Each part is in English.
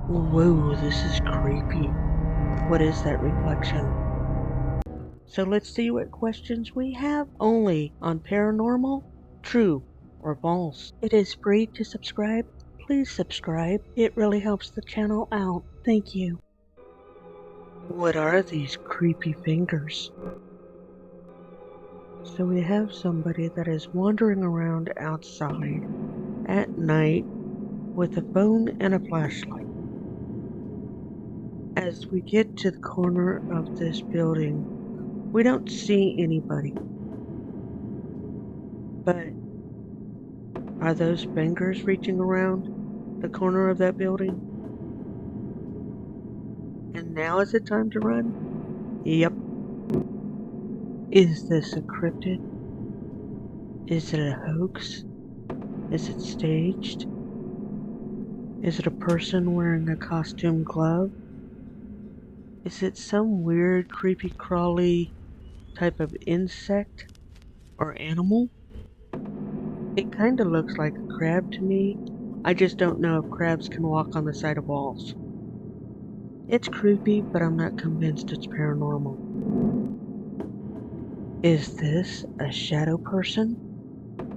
Whoa, this is creepy. What is that reflection? So let's see what questions we have only on Paranormal, True or False. It is free to subscribe. Please subscribe. It really helps the channel out. Thank you. What are these creepy fingers? So we have somebody that is wandering around outside at night with a phone and a flashlight. As we get to the corner of this building, we don't see anybody. But are those fingers reaching around the corner of that building? And now is it time to run? Yep. Is this a cryptid? Is it a hoax? Is it staged? Is it a person wearing a costume glove? Is it some weird, creepy, crawly type of insect or animal? It kinda looks like a crab to me. I just don't know if crabs can walk on the side of walls. It's creepy, but I'm not convinced it's paranormal. Is this a shadow person?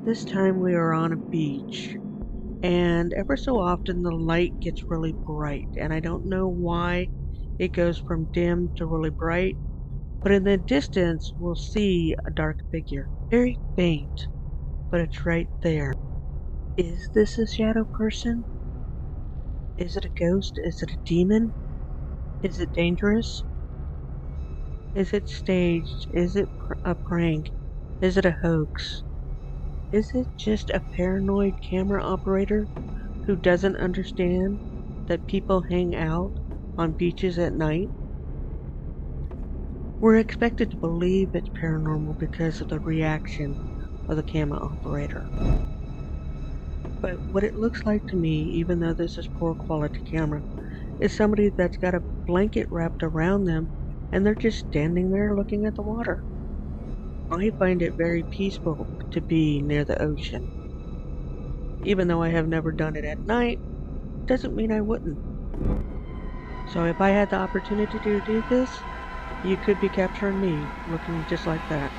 This time we are on a beach, and ever so often the light gets really bright, and I don't know why it goes from dim to really bright, but in the distance we'll see a dark figure. Very faint, but it's right there. Is this a shadow person? Is it a ghost? Is it a demon? Is it dangerous? Is it staged? Is it a prank? Is it a hoax? Is it just a paranoid camera operator who doesn't understand that people hang out on beaches at night? We're expected to believe it's paranormal because of the reaction of the camera operator. But what it looks like to me, even though this is poor quality camera, is somebody that's got a blanket wrapped around them and they're just standing there looking at the water. I find it very peaceful to be near the ocean. Even though I have never done it at night, doesn't mean I wouldn't. So if I had the opportunity to do this, you could be capturing me looking just like that.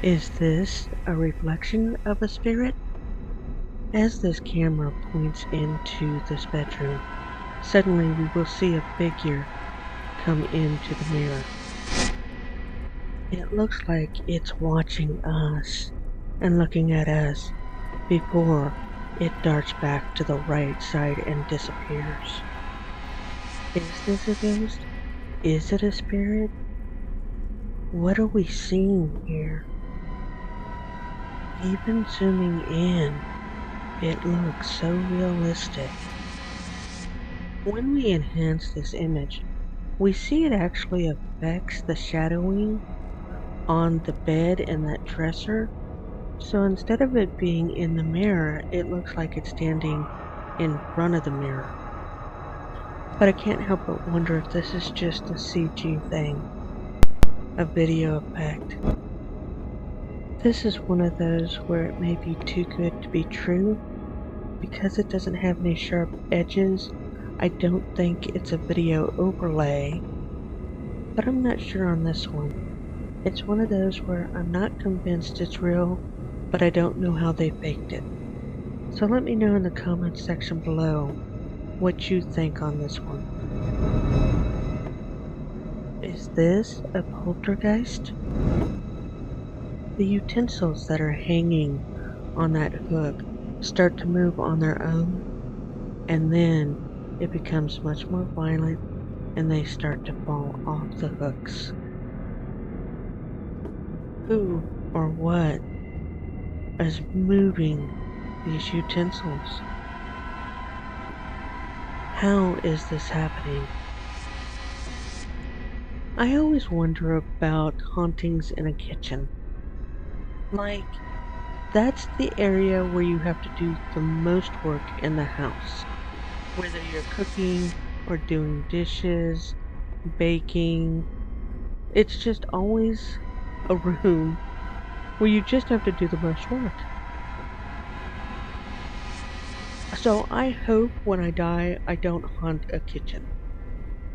Is this a reflection of a spirit? As this camera points into this bedroom, suddenly we will see a figure come into the mirror. It looks like it's watching us and looking at us before it darts back to the right side and disappears. Is this a ghost? Is it a spirit? What are we seeing here? Even zooming in, it looks so realistic. When we enhance this image, we see it actually affects the shadowing on the bed and that dresser. So instead of it being in the mirror, it looks like it's standing in front of the mirror. But I can't help but wonder if this is just a CG thing, a video effect. This is one of those where it may be too good to be true. Because it doesn't have any sharp edges, I don't think it's a video overlay. But I'm not sure on this one. It's one of those where I'm not convinced it's real, but I don't know how they faked it. So let me know in the comments section below what you think on this one. Is this a poltergeist? The utensils that are hanging on that hook start to move on their own, and then it becomes much more violent and they start to fall off the hooks. Who or what is moving these utensils? How is this happening? I always wonder about hauntings in a kitchen. Like, that's the area where you have to do the most work in the house. Whether you're cooking or doing dishes, baking, it's just always a room where you just have to do the most work. So I hope when I die, I don't haunt a kitchen,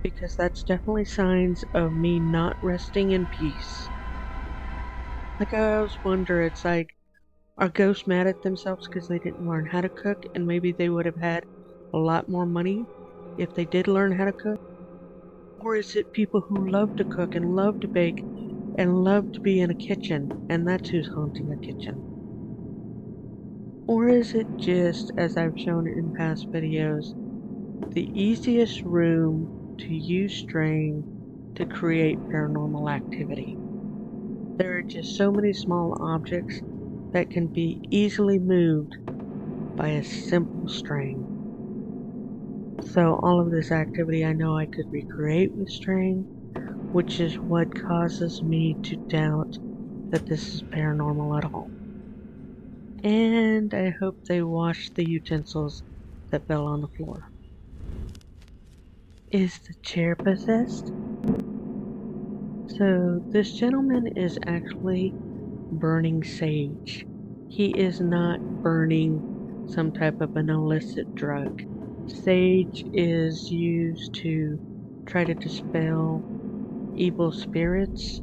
because that's definitely signs of me not resting in peace. Like I always wonder, it's like, are ghosts mad at themselves because they didn't learn how to cook and maybe they would have had a lot more money if they did learn how to cook? Or is it people who love to cook and love to bake and love to be in a kitchen and that's who's haunting a kitchen? Or is it just, as I've shown in past videos, the easiest room to use string to create paranormal activity? There are just so many small objects that can be easily moved by a simple string. So all of this activity I know I could recreate with string, which is what causes me to doubt that this is paranormal at all. And I hope they wash the utensils that fell on the floor. Is the chair possessed? So this gentleman is actually burning sage. He is not burning some type of an illicit drug. Sage is used to try to dispel evil spirits.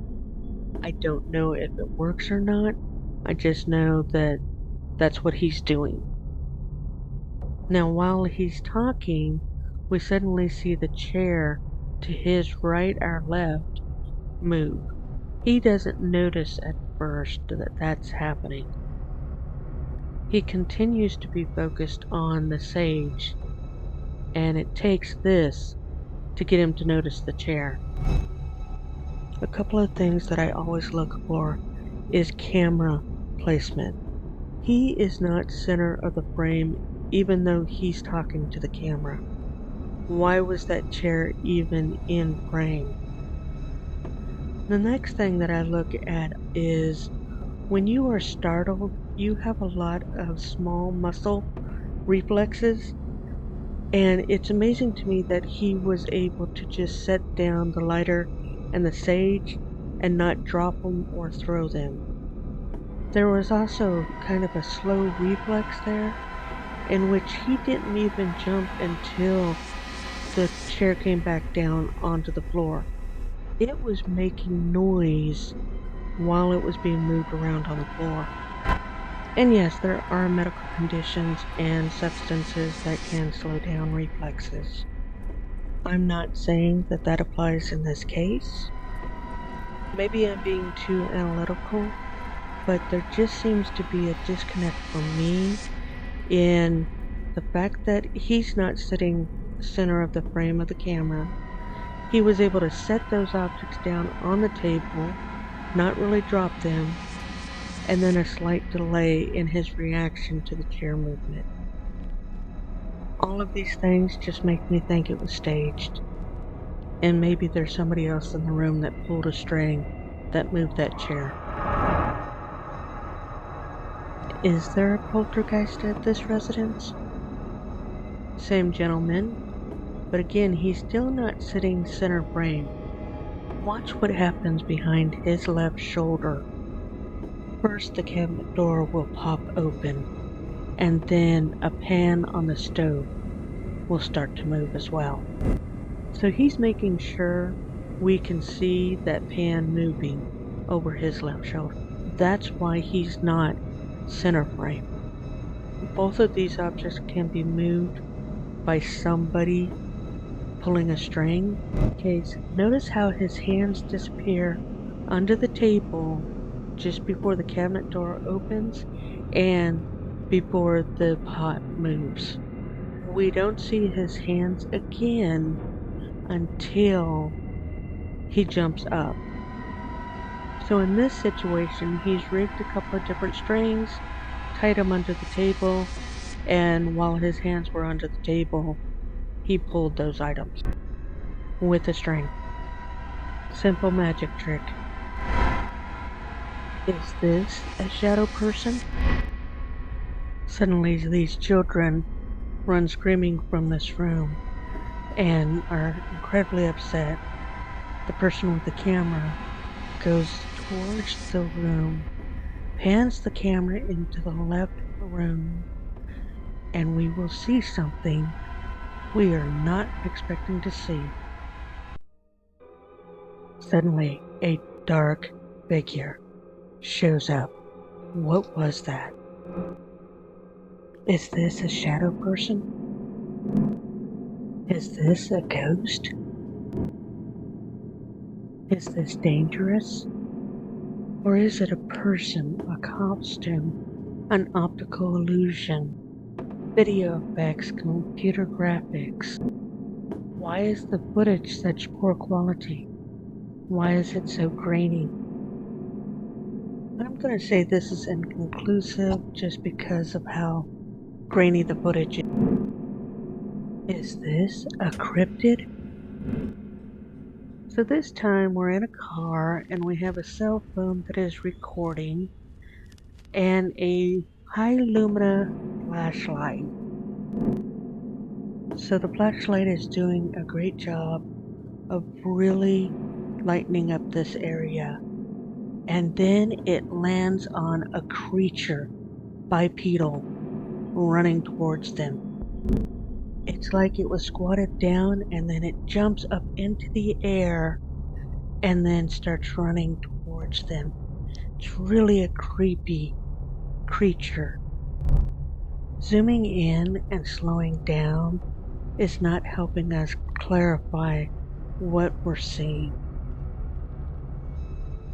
I don't know if it works or not. I just know that that's what he's doing. Now, while he's talking, we suddenly see the chair to his right or left move. He doesn't notice at first that that's happening. He continues to be focused on the sage, and it takes this to get him to notice the chair. A couple of things that I always look for is camera placement. He is not center of the frame even though he's talking to the camera. Why was that chair even in frame? The next thing that I look at is when you are startled, you have a lot of small muscle reflexes, and it's amazing to me that he was able to just set down the lighter and the sage and not drop them or throw them. There was also kind of a slow reflex there in which he didn't even jump until the chair came back down onto the floor. It was making noise while it was being moved around on the floor. And yes, there are medical conditions and substances that can slow down reflexes. I'm not saying that that applies in this case. Maybe I'm being too analytical, but there just seems to be a disconnect for me in the fact that he's not sitting center of the frame of the camera. He was able to set those objects down on the table, not really drop them, and then a slight delay in his reaction to the chair movement. All of these things just make me think it was staged, and maybe there's somebody else in the room that pulled a string that moved that chair. Is there a poltergeist at this residence? Same gentleman, but again, he's still not sitting center frame. Watch what happens behind his left shoulder. First, the cabinet door will pop open, and then a pan on the stove will start to move as well. So he's making sure we can see that pan moving over his left shoulder. That's why he's not center frame. Both of these objects can be moved by somebody pulling a string. Okay, so notice how his hands disappear under the table just before the cabinet door opens and before the pot moves. We don't see his hands again until he jumps up. So in this situation, he's rigged a couple of different strings, tied them under the table, and while his hands were under the table, he pulled those items with a string. Simple magic trick. Is this a shadow person? Suddenly these children run screaming from this room and are incredibly upset. The person with the camera goes towards the room, pans the camera into the left room, and we will see something we are not expecting to see. Suddenly, a dark figure shows up. What was that? Is this a shadow person? Is this a ghost? Is this dangerous? Or is it a person, a costume, an optical illusion, video effects, computer graphics? Why is the footage such poor quality? Why is it so grainy? I'm going to say this is inconclusive just because of how grainy the footage is. Is this a cryptid? So this time we're in a car and we have a cell phone that is recording and a high lumina flashlight. So the flashlight is doing a great job of really lightening up this area. And then it lands on a creature, bipedal, running towards them. It's like it was squatted down and then it jumps up into the air and then starts running towards them. It's really a creepy creature. Zooming in and slowing down is not helping us clarify what we're seeing.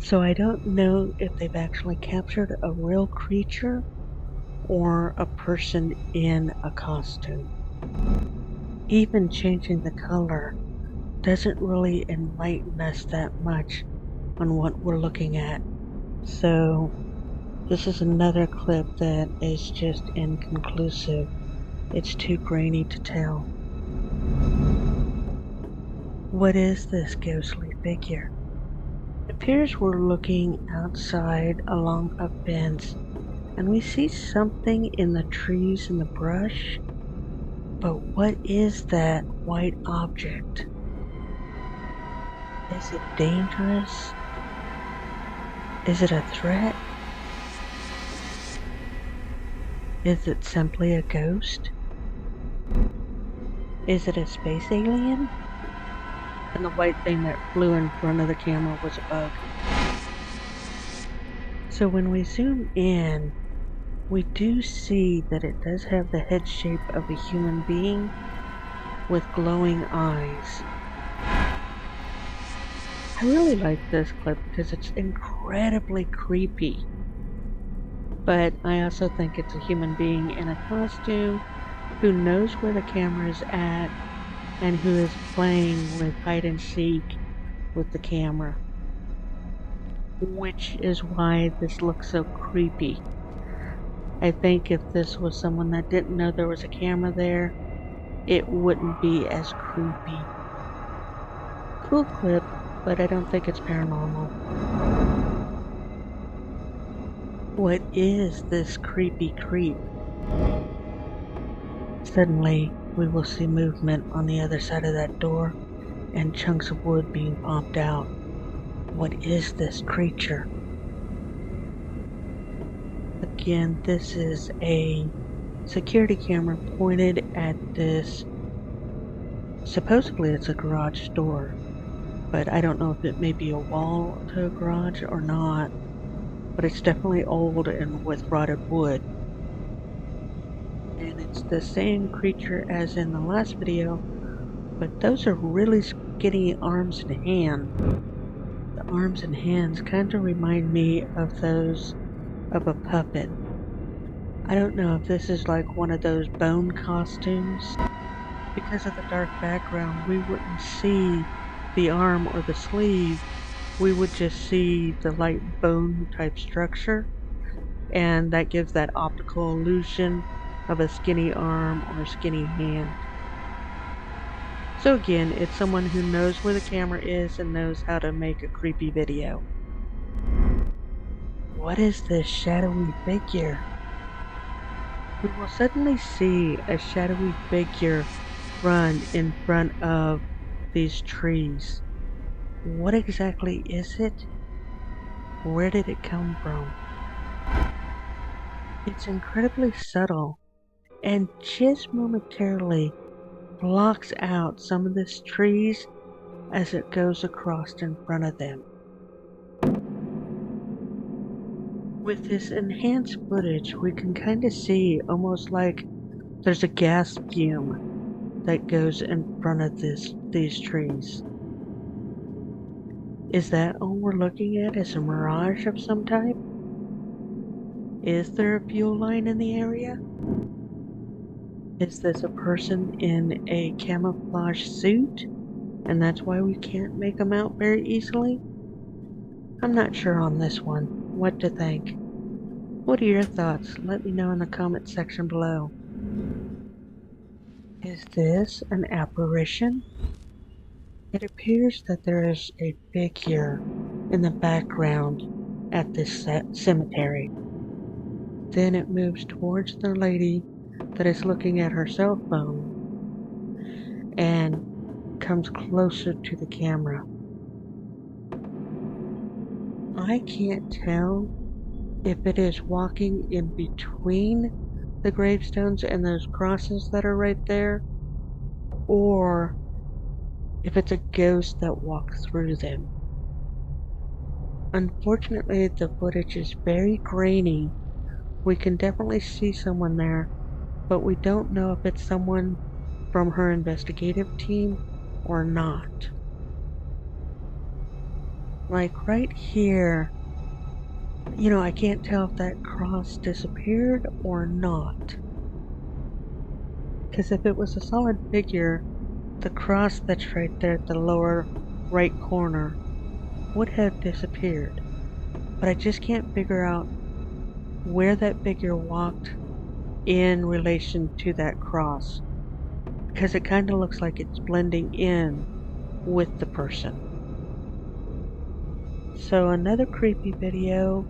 So I don't know if they've actually captured a real creature or a person in a costume. Even changing the color doesn't really enlighten us that much on what we're looking at. So this is another clip that is just inconclusive. It's too grainy to tell. What is this ghostly figure? It appears we're looking outside along a fence and we see something in the trees and the brush. But what is that white object? Is it dangerous? Is it a threat? Is it simply a ghost? Is it a space alien? And the white thing that flew in front of the camera was a bug. So when we zoom in, we do see that it does have the head shape of a human being with glowing eyes. I really like this clip because it's incredibly creepy. But I also think it's a human being in a costume who knows where the camera is at and who is playing with hide and seek with the camera. Which is why this looks so creepy. I think if this was someone that didn't know there was a camera there, it wouldn't be as creepy. Cool clip, but I don't think it's paranormal. What is this creepy creep? Suddenly, we will see movement on the other side of that door and chunks of wood being popped out. What is this creature? Again, this is a security camera pointed at this. Supposedly it's a garage door, but I don't know if it may be a wall to a garage or not, but it's definitely old and with rotted wood. And it's the same creature as in the last video, but those are really skinny arms and hands. The arms and hands kind of remind me of those of a puppet. I don't know if this is like one of those bone costumes. Because of the dark background, we wouldn't see the arm or the sleeve. We would just see the light bone type structure, and that gives that optical illusion of a skinny arm or a skinny hand. So again, it's someone who knows where the camera is and knows how to make a creepy video. What is this shadowy figure? We will suddenly see a shadowy figure run in front of these trees. What exactly is it? Where did it come from? It's incredibly subtle and just momentarily blocks out some of this trees as it goes across in front of them. With this enhanced footage, we can kind of see almost like there's a gas fume that goes in front of these trees. Is that all we're looking at is a mirage of some type? Is there a fuel line in the area? Is this a person in a camouflage suit? And that's why we can't make them out very easily? I'm not sure on this one. What to think? What are your thoughts? Let me know in the comment section below. Is this an apparition? It appears that there is a figure in the background at this cemetery. Then it moves towards the lady that is looking at her cell phone and comes closer to the camera. I can't tell if it is walking in between the gravestones and those crosses that are right there, or if it's a ghost that walks through them. Unfortunately, the footage is very grainy. We can definitely see someone there, but we don't know if it's someone from her investigative team or not. Like right here, I can't tell if that cross disappeared or not. Because if it was a solid figure, the cross that's right there at the lower right corner would have disappeared. But I just can't figure out where that figure walked in relation to that cross. Because it kind of looks like it's blending in with the person. So another creepy video,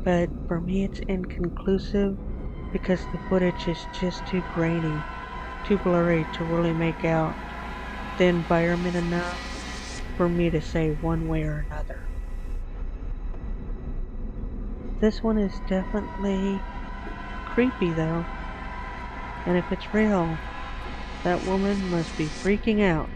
but for me it's inconclusive because the footage is just too grainy, too blurry to really make out the environment enough for me to say one way or another. This one is definitely creepy though, and if it's real, that woman must be freaking out.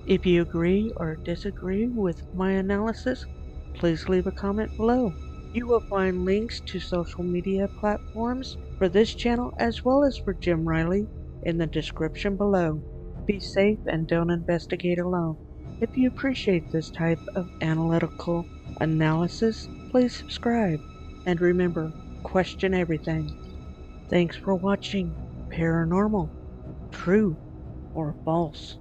If you agree or disagree with my analysis, please leave a comment below. You will find links to social media platforms for this channel as well as for Jim Riley in the description below. Be safe and don't investigate alone. If you appreciate this type of analytical analysis, please subscribe. And remember, question everything. Thanks for watching Paranormal, True or False.